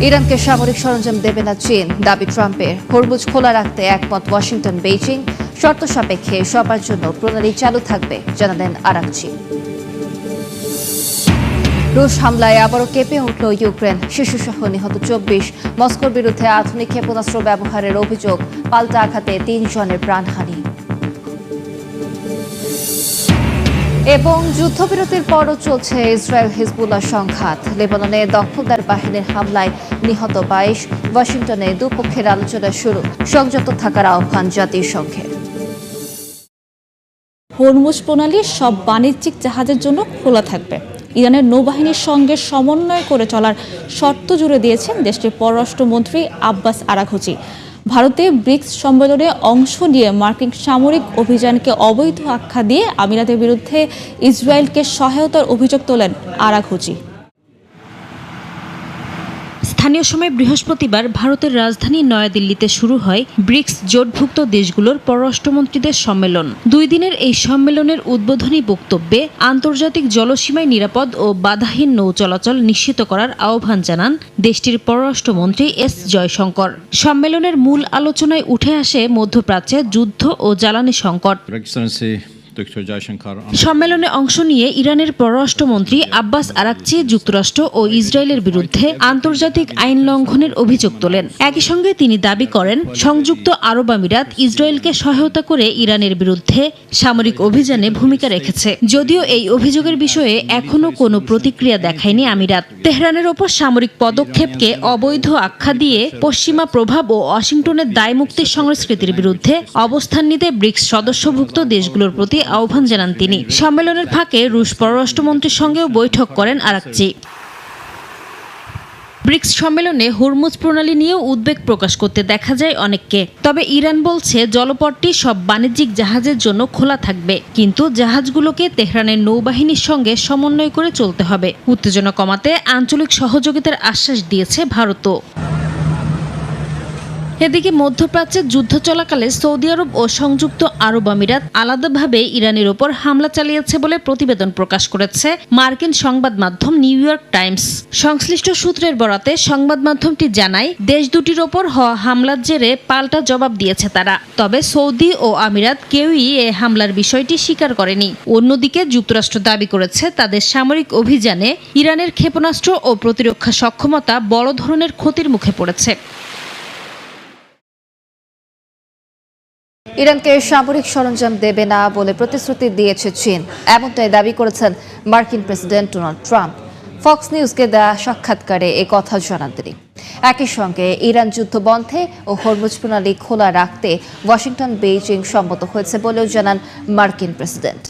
ইরানকে সামরিক সরঞ্জাম দেবে না চীন, দাবি ট্রাম্পের। হরমুজ খোলা রাখতে একমত ওয়াশিংটন বেইজিং, শর্ত সাপেক্ষে সবার জন্য প্রণালী চালু থাকবে জানালেন আরাকচি। রুশ হামলায় আবারও কেঁপে উঠল ইউক্রেন, শিশুসহ নিহত 24। মস্কোর বিরুদ্ধে আধুনিক ক্ষেপণাস্ত্র ব্যবহারের অভিযোগ, পাল্টা আঘাতে 3 জনের প্রাণহানি। এবং যুদ্ধবিরতির পরও চলছে ইসরায়েল হিজবুল্লাহ সংঘাত। লেবাননে দখলদার বাহিনীর হামলায় নিহত 22। ওয়াশিংটনে দুপক্ষের আলোচনা শুরু, সংযত থাকার আহ্বান জাতিসংঘের। হরমুজ প্রণালী সব বাণিজ্যিক জাহাজের জন্য খোলা থাকবে। ইরানের নৌবাহিনীর সঙ্গে সমন্বয় করে চলার শর্ত জুড়ে দিয়েছেন দেশটির পররাষ্ট্রমন্ত্রী আব্বাস আরাঘচি। ভারতে ব্রিক্স সম্মেলনে অংশ নিয়ে মার্কিন সামরিক অভিযানকে অবৈধ আখ্যা দিয়ে আমিরাতের বিরুদ্ধে ইসরায়েলকে সহায়তার অভিযোগ তোলেন আরাঘচি। স্থানীয় সময় বৃহস্পতিবার ভারতের রাজধানী নয়াদিল্লিতে শুরু হয় ব্রিক্স জোটভুক্ত দেশগুলোর পররাষ্ট্রমন্ত্রীদের সম্মেলন। 2 দিনের এই সম্মেলনের উদ্বোধনী বক্তব্যে আন্তর্জাতিক জলসীমায় নিরাপদ ও বাধাহীন নৌ চলাচল নিশ্চিত করার আহ্বান জানান দেশটির পররাষ্ট্রমন্ত্রী এস জয়শঙ্কর। সম্মেলনের মূল আলোচনায় উঠে আসে মধ্যপ্রাচ্যে যুদ্ধ ও জ্বালানি সংকট। সম্মেলনে অংশ নিয়ে ইরানের পররাষ্ট্রমন্ত্রী আব্বাস আরাকচি যুক্তরাষ্ট্র ও ইসরায়েলের বিরুদ্ধে আন্তর্জাতিক আইন লঙ্ঘনের অভিযোগ তোলেন। একই সঙ্গে তিনি দাবি করেন সংযুক্ত আরব আমিরাত ইসরায়েলকে সহায়তা করে ইরানের বিরুদ্ধে সামরিক অভিযানে ভূমিকা রেখেছে। যদিও এই অভিযোগের বিষয়ে এখনও কোনো প্রতিক্রিয়া দেখায়নি আমিরাত। তেহরানের ওপর সামরিক পদক্ষেপকে অবৈধ আখ্যা দিয়ে পশ্চিমা প্রভাব ও ওয়াশিংটনের দায়মুক্তির সংস্কৃতির বিরুদ্ধে অবস্থান নিতে ব্রিক্স সদস্যভুক্ত দেশগুলোর প্রতি আহ্বান জানান তিনি। সম্মেলনের ফাঁকে রুশ পররাষ্ট্রমন্ত্রীর সঙ্গেও বৈঠক করেন আরাকচি। ব্রিক্স সম্মেলনে হরমুজ প্রণালী নিয়েও উদ্বেগ প্রকাশ করতে দেখা যায় অনেককে। তবে ইরান বলছে জলপথটি সব বাণিজ্যিক জাহাজের জন্য খোলা থাকবে, কিন্তু জাহাজগুলোকে তেহরানের নৌবাহিনীর সঙ্গে সমন্বয় করে চলতে হবে। উত্তেজনা কমাতে আঞ্চলিক সহযোগিতার আশ্বাস দিয়েছে ভারতও। এদিকে মধ্যপ্রাচ্যে যুদ্ধ চলাকালে সৌদি আরব ও সংযুক্ত আরব আমিরাত আলাদাভাবে ইরানের ওপর হামলা চালিয়েছে বলে প্রতিবেদন প্রকাশ করেছে মার্কিন সংবাদ মাধ্যম নিউ ইয়র্ক টাইমস। সংশ্লিষ্ট সূত্রের বরাতে সংবাদ মাধ্যমটি জানায় দেশ দুটির ওপর হওয়া হামলার জেরে পাল্টা জবাব দিয়েছে তারা। তবে সৌদি ও আমিরাত কেউই এ হামলার বিষয়টি স্বীকার করেনি। অন্যদিকে যুক্তরাষ্ট্র দাবি করেছে তাদের সামরিক অভিযানে ইরানের ক্ষেপণাস্ত্র ও প্রতিরক্ষা সক্ষমতা বড় ধরনের ক্ষতির মুখে পড়েছে। ইরানকে সামরিক সরঞ্জাম দেবে না বলে প্রতিশ্রুতি দিয়েছে চীন, এমনটাই দাবি করেছেন মার্কিন প্রেসিডেন্ট ডোনাল্ড ট্রাম্প। ফক্স নিউজকে দেয়া সাক্ষাৎকারে এ কথা জানান তিনি। একই সঙ্গে ইরান যুদ্ধ বন্ধে ও হরমুজ প্রণালী খোলা রাখতে ওয়াশিংটন বেইজিং সম্মত হয়েছে বলেও জানান মার্কিন প্রেসিডেন্ট।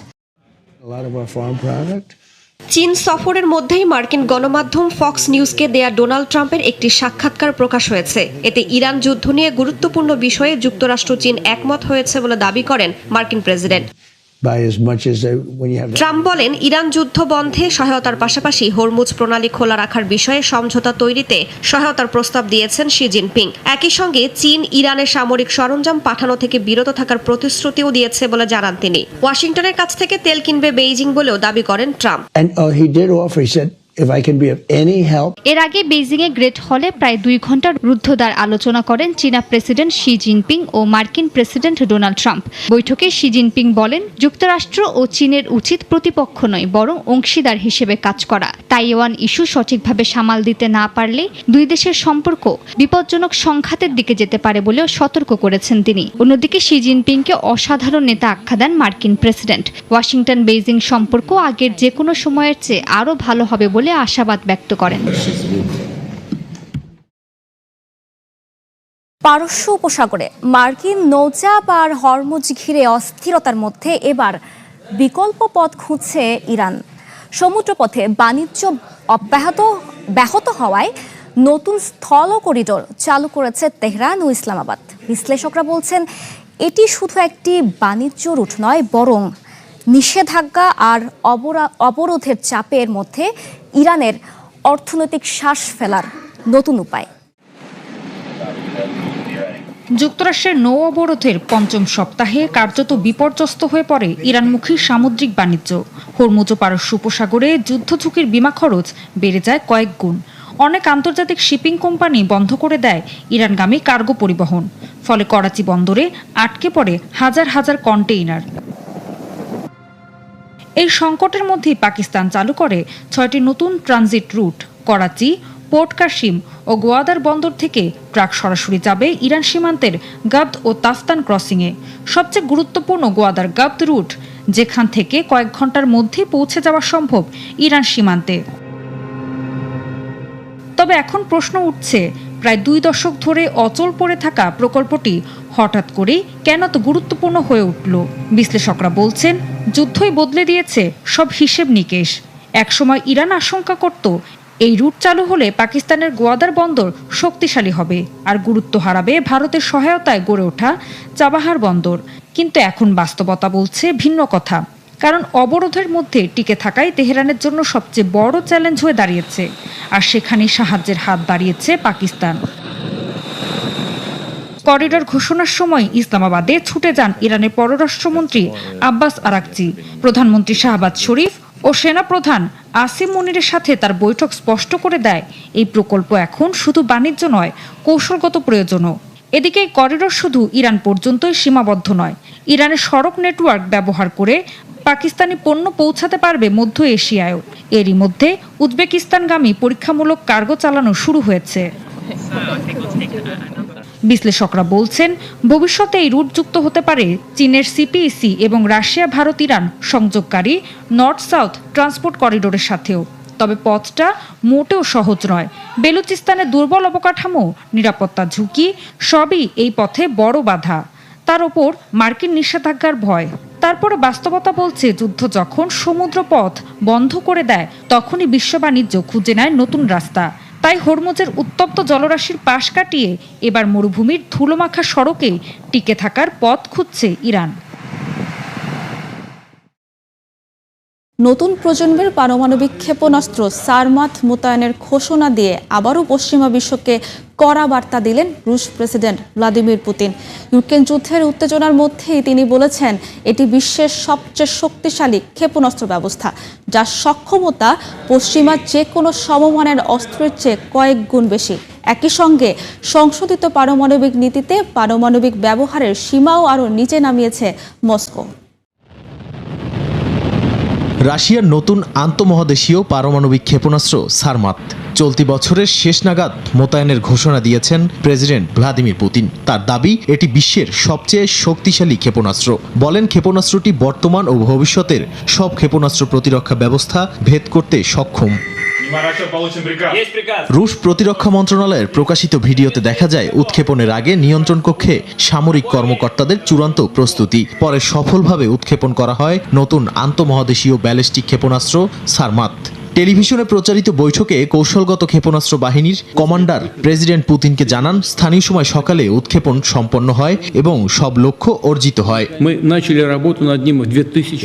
চীন সফরের মধ্যেই মার্কিন গণমাধ্যম ফক্স নিউজকে দেয়া ডোনাল্ড ট্রাম্পের একটি সাক্ষাৎকার প্রকাশ হয়েছে। এতে ইরান যুদ্ধ নিয়ে গুরুত্বপূর্ণ বিষয়ে যুক্তরাষ্ট্র চীন একমত হয়েছে বলে দাবি করেন মার্কিন প্রেসিডেন্ট। ট্রাম্প বলেন ইরান যুদ্ধ বন্ধে সহায়তার পাশাপাশি হরমুজ প্রণালী খোলা রাখার বিষয়ে সমঝোতা তৈরিতে সহায়তার প্রস্তাব দিয়েছেন শি জিনপিং। একই সঙ্গে চীন ইরানের সামরিক সরঞ্জাম পাঠানো থেকে বিরত থাকার প্রতিশ্রুতিও দিয়েছে বলে জানান তিনি। ওয়াশিংটনের কাছ থেকে তেল কিনবে বেইজিং বলেও দাবি করেন ট্রাম্প। এর আগে বেইজিং এ গ্রেট হলে প্রায় 2 ঘন্টার রুদ্ধদ্বার আলোচনা করেন চীনা প্রেসিডেন্ট শি জিনপিং ও মার্কিন প্রেসিডেন্ট ডোনাল্ড ট্রাম্প। বৈঠকে শি জিনপিং বলেন যুক্তরাষ্ট্র ও চীনের উচিত প্রতিপক্ষ নয় বরং অংশীদার হিসেবে কাজ করা। তাইওয়ান ইস্যু সঠিকভাবে সামাল দিতে না পারলে 2 দেশের সম্পর্ক বিপজ্জনক সংঘাতের দিকে যেতে পারে বলেও সতর্ক করেছেন তিনি। অন্যদিকে শি জিনপিংকে অসাধারণ নেতা আখ্যা দেন মার্কিন প্রেসিডেন্ট। ওয়াশিংটন বেইজিং সম্পর্ক আগের যে কোনো সময়ের চেয়ে আরও ভালো হবে বলে আশাবাদ ব্যক্ত করেন। পারস্য উপসাগরে মার্কিন নৌচাপ আর হরমুজ ঘিরে অস্থিরতার মধ্যে এবার বিকল্প পথ খুঁজছে ইরান। সমুদ্রপথে বাণিজ্য ব্যাহত হওয়ায় নতুন স্থল করিডোর চালু করেছে তেহরান ও ইসলামাবাদ। বিশ্লেষকরা বলছেন এটি শুধু একটি বাণিজ্য রুট নয় বরং নিষেধাজ্ঞা আর অবরোধের চাপের মধ্যে ইরানের অর্থনৈতিক শ্বাস ফেলার নতুন উপায়। যুক্তরাষ্ট্রের নৌ অবরোধের ৫ম সপ্তাহে কার্যত বিপর্যস্ত হয়ে পড়ে ইরানমুখী সামুদ্রিক বাণিজ্য। হরমুজ ও পারস্য উপসাগরে যুদ্ধ ঝুঁকির বিমা খরচ বেড়ে যায় কয়েক গুণ। অনেক আন্তর্জাতিক শিপিং কোম্পানি বন্ধ করে দেয় ইরানগামী কার্গো পরিবহন। ফলে করাচি বন্দরে আটকে পড়ে হাজার হাজার কন্টেইনার। এই সংকটের মধ্যেই পাকিস্তান চালু করে 6টি নতুন transit route. Karachi, port Qasim ও গোয়াদার বন্দর থেকে ট্রাক সরাসরি যাবে ইরান সীমান্তের গাবদ ও তাফতান ক্রসিংয়ে। সবচেয়ে গুরুত্বপূর্ণ গোয়াদার গাবদ রুট, যেখান থেকে কয়েক ঘন্টার মধ্যেই পৌঁছে যাওয়া সম্ভব ইরান সীমান্তে। তবে এখন প্রশ্ন উঠছে, প্রায় 2 দশক ধরে অচল পড়ে থাকা প্রকল্পটি হঠাৎ করেই কেন তো গুরুত্বপূর্ণ হয়ে উঠল? বিশ্লেষকরা বলছেন, যুদ্ধই বদলে দিয়েছে সব হিসেব নিকেশ। একসময় ইরান আশঙ্কা করত এই রুট চালু হলে পাকিস্তানের গোয়াদার বন্দর শক্তিশালী হবে আর গুরুত্ব হারাবে ভারতের সহায়তায় গড়ে ওঠা চাবাহার বন্দর। কিন্তু এখন বাস্তবতা বলছে ভিন্ন কথা, কারণ অবরোধের মধ্যে টিকে থাকাই তেহরানের জন্য সবচেয়ে বড় চ্যালেঞ্জ হয়ে দাঁড়িয়েছে, আর সেখানে সাহায্যের হাত বাড়িয়েছে পাকিস্তান। করিডর ঘোষণার সময় ইসলামাবাদে ছুটে যান ইরানের পররাষ্ট্রমন্ত্রী আব্বাস আরাকচি। প্রধানমন্ত্রী শাহবাজ শরীফ ও সেনাপ্রধান আসিম মুনিরের সাথে তার বৈঠক স্পষ্ট করে দেয়, এই প্রকল্প এখন শুধু বাণিজ্য নয়, কৌশলগত প্রয়োজনও। এদিকে এই করিডর শুধু ইরান পর্যন্তই সীমাবদ্ধ নয়, ইরানের সড়ক নেটওয়ার্ক ব্যবহার করে পাকিস্তানি পণ্য পৌঁছাতে পারবে মধ্য এশিয়ায়ও। এরই মধ্যে উজবেকিস্তানগামী পরীক্ষামূলক কার্গো চালানো শুরু হয়েছে। বিশ্লেষকরা বলছেন, ভবিষ্যতে এই রুট যুক্ত হতে পারে চীনের সিপিইসি এবং রাশিয়া ভারত ইরান সংযোগকারী নর্থ সাউথ ট্রান্সপোর্ট করিডোরের সাথেও। তবে পথটা মোটেও সহজ নয়। বেলুচিস্তানের দুর্বল অবকাঠামো, নিরাপত্তা ঝুঁকি সবই এই পথে বড় বাধা। তার ওপর মার্কিন নিষেধাজ্ঞার ভয়। তারপরে বাস্তবতা বলছে, যুদ্ধ যখন সমুদ্রপথ বন্ধ করে দেয়, তখনই বিশ্ব বাণিজ্য খুঁজে নেয় নতুন রাস্তা। তাই হরমুজের উত্তপ্ত জলরাশির পাশ কাটিয়ে এবার মরুভূমির ধুলোমাখা সড়কে টিকে থাকার পথ খুঁজছে ইরান। নতুন প্রজন্মের পারমাণবিক ক্ষেপণাস্ত্র সারমাত মোতায়েনের ঘোষণা দিয়ে আবারও পশ্চিমা বিশ্বকে কড়া বার্তা দিলেন রুশ প্রেসিডেন্ট ভ্লাদিমির পুতিন। ইউক্রেন যুদ্ধের উত্তেজনার মধ্যেই তিনি বলেছেন, এটি বিশ্বের সবচেয়ে শক্তিশালী ক্ষেপণাস্ত্র ব্যবস্থা, যার সক্ষমতা পশ্চিমা যে কোনো সমমানের অস্ত্রের চেয়ে কয়েক গুণ বেশি। একই সঙ্গে সংশোধিত পারমাণবিক নীতিতে পারমাণবিক ব্যবহারের সীমাও আরও নিচে নামিয়েছে মস্কো। রাশিয়ার নতুন আন্তঃমহাদেশীয় পারমাণবিক ক্ষেপণাস্ত্র সারমাত চলতি বছরের শেষ নাগাদ মোতায়েনের ঘোষণা দিয়েছেন প্রেসিডেন্ট ভ্লাদিমির পুতিন। তার দাবি, এটি বিশ্বের সবচেয়ে শক্তিশালী ক্ষেপণাস্ত্র। বলেন, ক্ষেপণাস্ত্রটি বর্তমান ও ভবিষ্যতের সব ক্ষেপণাস্ত্র প্রতিরক্ষা ব্যবস্থা ভেদ করতে সক্ষম। রুশ প্রতিরক্ষা মন্ত্রণালয়ের প্রকাশিত ভিডিওতে দেখা যায়, উৎক্ষেপণের আগে নিয়ন্ত্রণ কক্ষে সামরিক কর্মকর্তাদের চূড়ান্ত প্রস্তুতি। পরে সফলভাবে উৎক্ষেপণ করা হয় নতুন আন্তঃমহাদেশীয় ব্যালিস্টিক ক্ষেপণাস্ত্র সারমাত। টেলিভিশনে প্রচারিত বৈঠকে কৌশলগত ক্ষেপণাস্ত্র বাহিনীর কমান্ডার প্রেসিডেন্ট পুতিনকে জানান, স্থানীয় সময় সকালে উৎক্ষেপণ সম্পন্ন হয় এবং সব লক্ষ্য অর্জিত হয়।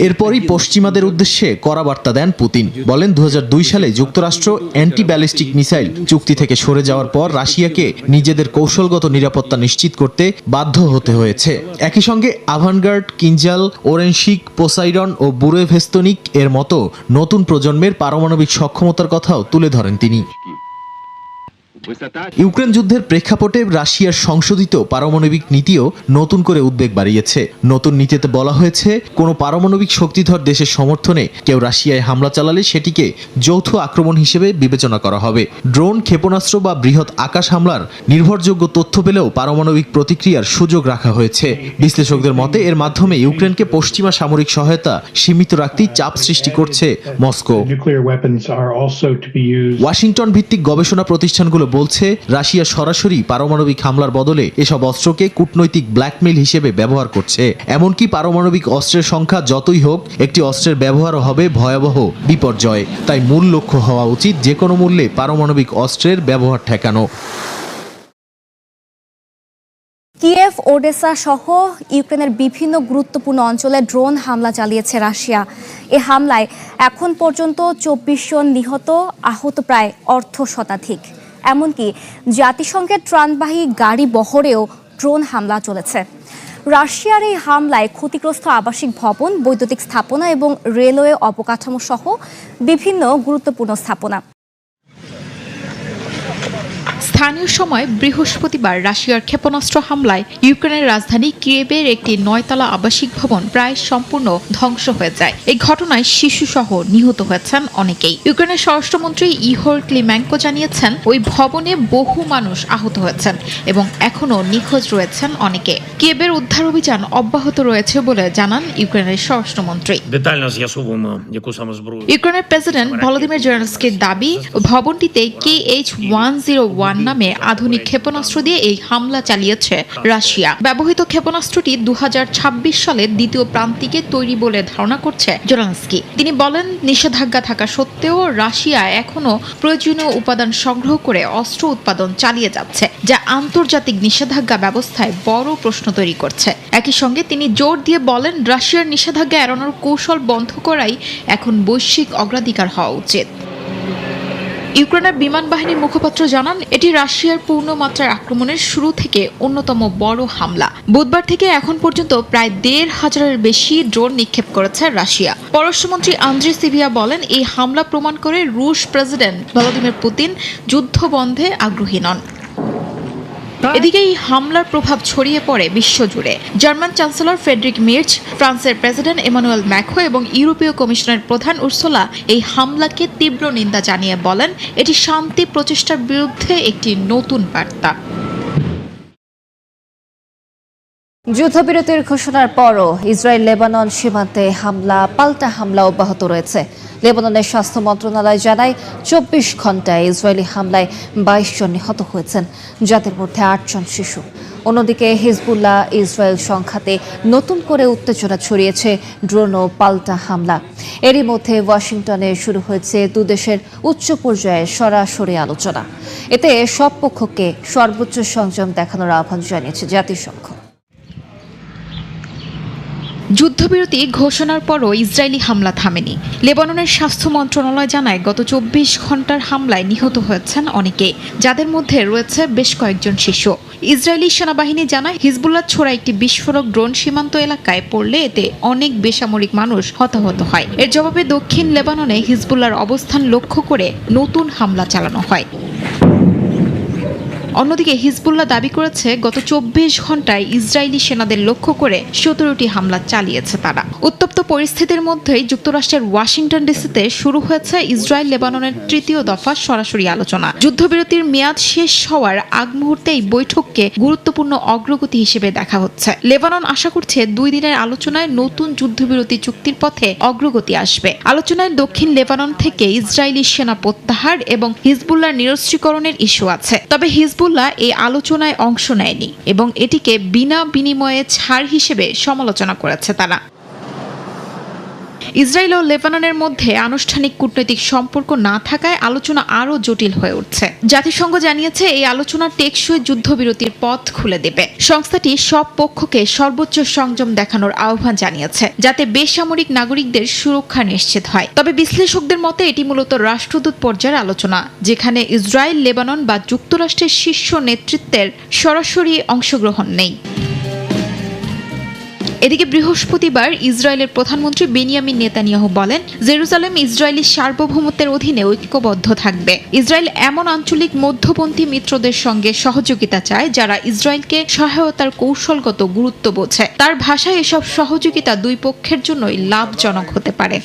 এরপরই পশ্চিমাদের উদ্দেশ্যে কড়া বার্তা দেন পুতিন। বলেন, 2002 সালে যুক্তরাষ্ট্র অ্যান্টি ব্যালিস্টিক মিসাইল চুক্তি থেকে সরে যাওয়ার পর রাশিয়াকে নিজেদের কৌশলগত নিরাপত্তা নিশ্চিত করতে বাধ্য হতে হয়েছে। একই সঙ্গে আভানগার্ড, কিনজাল, ওরেনশিক, পোসাইডন ও বুরেভেস্তনিক এর মতো নতুন প্রজন্মের পারমাণবিক সক্ষমতার কথাও তুলে ধরেন তিনি। ইউক্রেন যুদ্ধের প্রেক্ষাপটে রাশিয়ার সংশোধিত পারমাণবিক নীতিও নতুন করে উদ্বেগ বাড়িয়েছে। নতুন নীতিতে বলা হয়েছে, কোনো পারমাণবিক শক্তিধর দেশের সমর্থনে কেউ রাশিয়ায় হামলা চালালে সেটিকে যৌথ আক্রমণ হিসেবে বিবেচনা করা হবে। ড্রোন, ক্ষেপণাস্ত্র বা বৃহৎ আকাশ হামলার নির্ভরযোগ্য তথ্য পেলেও পারমাণবিক প্রতিক্রিয়ার সুযোগ রাখা হয়েছে। বিশ্লেষকদের মতে, এর মাধ্যমে ইউক্রেনকে পশ্চিমা সামরিক সহায়তা সীমিত রাখতেই চাপ সৃষ্টি করছে মস্কো। ওয়াশিংটন ভিত্তিক গবেষণা প্রতিষ্ঠানগুলো বলছে, রাশিয়া সরাসরি পারমাণবিক হামলার বদলে এসব অস্ত্রকে কূটনৈতিক ব্ল্যাকমেইল হিসেবে ব্যবহার করছে। এমনকি পারমাণবিক অস্ত্রের সংখ্যা যতই হোক, একটি অস্ত্রের ব্যবহারও হবে ভয়াবহ বিপর্যয়। তাই মূল লক্ষ্য হওয়া উচিত যে কোনো মূল্যে পারমাণবিক অস্ত্রের ব্যবহার ঠেকানো। কিয়েভ, ওডেসা সহ ইউক্রেনের বিভিন্ন গুরুত্বপূর্ণ অঞ্চলে ড্রোন হামলা চালিয়েছে রাশিয়া। এ হামলায় এখন পর্যন্ত 24 জন নিহত, আহত প্রায় অর্ধশতাধিক। এমনকি জাতিসংঘের ত্রাণবাহী গাড়ি বহরেও ড্রোন হামলা চলেছে। রাশিয়ার এই হামলায় ক্ষতিগ্রস্ত আবাসিক ভবন, বৈদ্যুতিক স্থাপনা এবং রেলওয়ে অবকাঠামো সহ বিভিন্ন গুরুত্বপূর্ণ স্থাপনা। স্থানীয় সময় বৃহস্পতিবার রাশিয়ার ক্ষেপণাস্ত্র হামলায় ইউক্রেনের রাজধানী কিয়েভের একটি 9তলা আবাসিক ভবন প্রায় সম্পূর্ণ ধ্বংস হয়ে যায়। এই ঘটনায় শিশুসহ নিহত হয়েছেন অনেকেই। ইউক্রেনের স্বরাষ্ট্রমন্ত্রী ইহোর ক্লিমেঙ্কো জানিয়েছেন, ওই ভবনে বহু মানুষ আহত হয়েছেন এবং এখনও নিখোঁজ রয়েছেন অনেকে। কিয়েভের উদ্ধার অভিযান অব্যাহত রয়েছে বলে জানান ইউক্রেনের স্বরাষ্ট্রমন্ত্রী। ইউক্রেনের প্রেসিডেন্ট ভলোদিমির জেলেনস্কির দাবি, ভবনটিতে KH-101 নামে আধুনিক ক্ষেপণাস্ত্র দিয়ে এই হামলা চালিয়েছে রাশিয়া। ব্যবহৃত ক্ষেপণাস্ত্রটি 2026 সালের দ্বিতীয় প্রান্তিকে তৈরি বলে ধারণা করছে জেলেনস্কি। তিনি বলেন, নিষেধাজ্ঞা থাকা সত্ত্বেও রাশিয়া এখনও প্রয়োজনীয় উপাদান সংগ্রহ করে অস্ত্র উৎপাদন চালিয়ে যাচ্ছে, যা আন্তর্জাতিক নিষেধাজ্ঞা ব্যবস্থায় বড় প্রশ্ন তৈরি করছে। একই সঙ্গে তিনি জোর দিয়ে বলেন, রাশিয়ার নিষেধাজ্ঞা এড়ানোর কৌশল বন্ধ করাই এখন বৈশ্বিক অগ্রাধিকার হওয়া উচিত। ইউক্রেনের বিমান বাহিনীর মুখপাত্র জানান, এটি রাশিয়ার পূর্ণমাত্রার আক্রমণের শুরু থেকে অন্যতম বড় হামলা। বুধবার থেকে এখন পর্যন্ত প্রায় 1,500-এর বেশি ড্রোন নিক্ষেপ করেছে রাশিয়া। পররাষ্ট্রমন্ত্রী আন্দ্রি সিবিয়া বলেন, এই হামলা প্রমাণ করে রুশ প্রেসিডেন্ট ভলোদিমির পুতিন যুদ্ধ বন্ধে আগ্রহী নন। এদিকে এই হামলার প্রভাব ছড়িয়ে পড়ে বিশ্বজুড়ে। জার্মান চ্যান্সেলর ফ্রেডরিক মির্চ, ফ্রান্সের প্রেসিডেন্ট এমানুয়েল ম্যাক্রো এবং ইউরোপীয় কমিশনের প্রধান উর্সুলা এই হামলাকে তীব্র নিন্দা জানিয়ে বলেন, এটি শান্তি প্রচেষ্টার বিরুদ্ধে একটি নতুন বার্তা। যুদ্ধবিরতির ঘোষণার পরও ইসরায়েল লেবানন সীমান্তে পাল্টা হামলা অব্যাহত রয়েছে। লেবাননের স্বাস্থ্য মন্ত্রণালয় জানায়, 24 ঘণ্টায় ইসরায়েলি হামলায় 22 জন নিহত হয়েছেন, যাদের মধ্যে 8 জন শিশু। অন্যদিকে হিজবুল্লাহ ইসরায়েল সংঘাতে নতুন করে উত্তেজনা ছড়িয়েছে ড্রোন ও পাল্টা হামলা। এরই মধ্যে ওয়াশিংটনে শুরু হয়েছে দুদেশের উচ্চ পর্যায়ের সরাসরি আলোচনা। এতে সব পক্ষকে সর্বোচ্চ সংযম দেখানোর আহ্বান জানিয়েছে জাতিসংঘ। যুদ্ধবিরতি ঘোষণার পরও ইসরায়েলি হামলা থামেনি। লেবাননের স্বাস্থ্য মন্ত্রণালয় জানায়, গত 24 ঘণ্টার হামলায় নিহত হয়েছেন অনেকে, যাদের মধ্যে রয়েছে বেশ কয়েকজন শিশু। ইসরায়েলি সেনাবাহিনী জানায়, হিজবুল্লাহ ছোড়া একটি বিস্ফোরক ড্রোন সীমান্ত এলাকায় পড়লে এতে অনেক বেসামরিক মানুষ হতাহত হয়। এর জবাবে দক্ষিণ লেবাননে হিজবুল্লাহর অবস্থান লক্ষ্য করে নতুন হামলা চালানো হয়। অন্যদিকে হিজবুল্লাহ দাবি করেছে, গত 24 ঘণ্টায় ইসরায়েলি সেনাদের লক্ষ্য করে 17টি হামলা চালিয়েছে তারা। উত্তপ্ত পরিস্থিতির মধ্যেই যুক্তরাষ্ট্রের ওয়াশিংটন ডিসিতে শুরু হয়েছে ইসরায়েল লেবাননের 3য় দফা সরাসরি আলোচনা। যুদ্ধবিরতির মেয়াদ শেষ হওয়ার আগ মুহূর্তে এই বৈঠককে গুরুত্বপূর্ণ অগ্রগতি হিসেবে দেখা হচ্ছে। লেবানন আশা করছে 2 দিনের আলোচনায় নতুন যুদ্ধবিরতি চুক্তির পথে অগ্রগতি আসবে। আলোচনায় দক্ষিণ লেবানন থেকে ইসরায়েলি সেনা প্রত্যাহার এবং হিজবুল্লাহর নিরস্ত্রীকরণের ইস্যু আছে। তবে হিজবুল্লাহ এই আলোচনায় অংশ নেয়নি এবং এটিকে বিনা বিনিময়ে ছাড় হিসেবে সমালোচনা করেছে তারা। ইসরায়েল ও লেবাননের মধ্যে আনুষ্ঠানিক কূটনৈতিক সম্পর্ক না থাকায় আলোচনা আরও জটিল হয়ে উঠছে। জাতিসংঘ জানিয়েছে, এই আলোচনা টেকসই যুদ্ধবিরতির পথ খুলে দেবে। সংস্থাটি সব পক্ষকে সর্বোচ্চ সংযম দেখানোর আহ্বান জানিয়েছে, যাতে বেসামরিক নাগরিকদের সুরক্ষা নিশ্চিত হয়। তবে বিশ্লেষকদের মতে এটি মূলত রাষ্ট্রদূত পর্যায়ের আলোচনা, যেখানে ইসরায়েল, লেবানন বা যুক্তরাষ্ট্রের শীর্ষ নেতৃত্বের সরাসরি অংশগ্রহণ নেই। এদিকে বৃহস্পতিবার ইসরায়েলের প্রধানমন্ত্রী বেনিয়ামিন নেতানিয়াহু বলেন, জেরুজালেম ইসরায়েলি সার্বভৌমত্বের অধীনে ঐক্যবদ্ধ থাকবে। ইসরায়েল এমন আঞ্চলিক মধ্যপন্থী মিত্রদের সঙ্গে সহযোগিতা চায়, যারা ইসরায়েলকে সহায়তার কৌশলগত গুরুত্ব বোঝে। তার ভাষায় এসব সহযোগিতা 2 পক্ষের জন্যই লাভজনক হতে পারে।